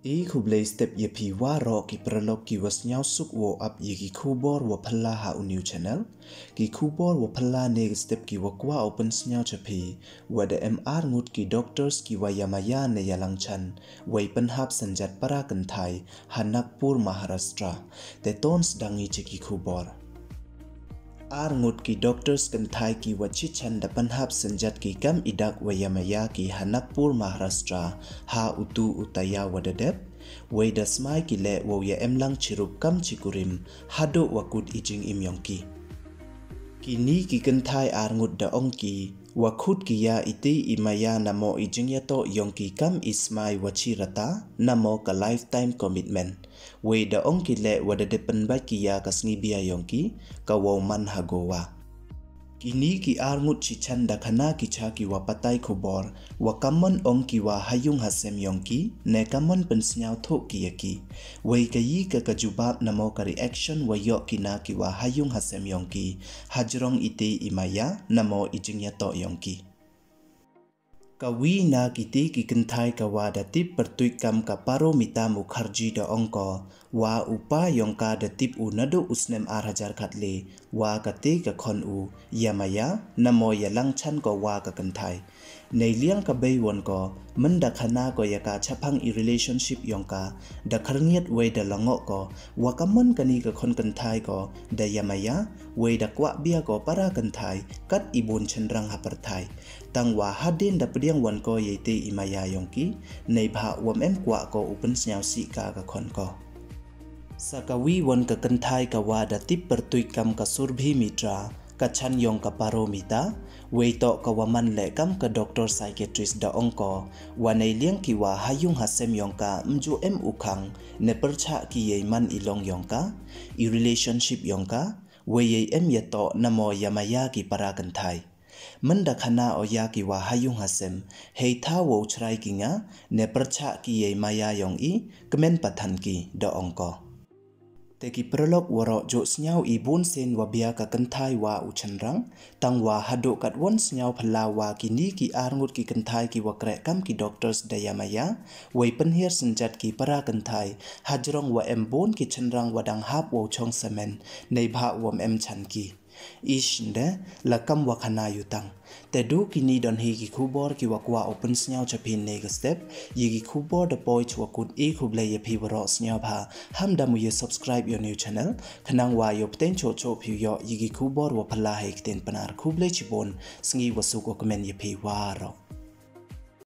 Kublai step ye pi waro ki prolog ki was nyau suk wo up ye ki kubor wo pala ha new channel ki kubor wo pala ne step ki wa kwa open nyau chapi wa de MR ngut ki doctors ki wa yamaya ne yalang chan wa pen hap sanjat para kenthai Hanakpur Maharashtra te tons dangi che ki kubor ngut ki doctors kenthai ki wachi chan da panhap sanjat ki kam idak wayamaya ki Hanakpur Maharashtra ha utu utaya wadadep wada smai ki le waya emlang chirup kam chikurim hado wakut ijing imyongki kini ki kenthai ngut da ongki wakut ki ya iti imaya namo ijing yato yongki kam ismai wachi rata namo ka lifetime commitment wada ongki le wada depen baki ya kasngi biya yongki ka man hagowa kini ki ngut chichan da khana ki cha ki wa patai khobor wa kamon ongki wa hayung hasem yongki ne kamon pensnyau tho ki yaki wei ka yi ka kajubab namo ka reaction wa yo kina ki wa hayung hasem yongki hajrong ite imaya namo ijing yato yongki kawi na kiti ki kenthai ka wa da tip pertuik kam ka Paromita Mukherjee da ongko wa upa yongka da tip u nado usnem hajar khatle wa ka te ka khon u yamaya namo yalang chan ko wa ka kenthai nei liang ka bei won ko menda khana ko ya ka chaphang I relationship yongka da kharngiat wei da lango ko wa kamon kani ka khon kenthai ko da yamaya wei da kwa bia ko para kenthai kat ibun chendrang haparthai tangwa hadin da pediang wan ko yete imaya yongki nei bha wam em kwa ko upen snyau si ka khon ko sakawi wan ka kenthai ka wa da tip pertuik kam ka Surbhi Mitra ka chan yong ka Paromita wei to ka waman le kam ka doctor psychiatrist da ongko wa nei liang ki wa hayung hasem yongka mju em ukhang ne percha ki ye man ilong yongka I relationship yongka wei ye em yato namo yamaya ki para kenthai menda khana oya ki wa hayung hasem hei tha wo chrai ki nga ne percha ki ye maya yong I kemen pathan ki da ongko teki prolog waro jo snyau ibun sen wa bia ka kenthai wa uchanrang tang wa hado kat won snyau phala wa kini ki ngut ki kenthai ki wa kre kam ki doctors dayamaya wei penhir senjat ki para kenthai hajrong wa embon ki chanrang wadang hap wo chong semen nei bha wom em chan ki ishinde lakam wa khana yutang tedu kini don hi ki khubor ki wa kwa open snyau chapin ne ga step yi ki khubor da poi chwa kut khuble ye phi waro snyau bha hamda mu ye subscribe your new channel khanang wa yo pten cho cho phi yo yi ki khubor wa phala he kten panar khuble chibon sngi wasu ko comment ye phi waro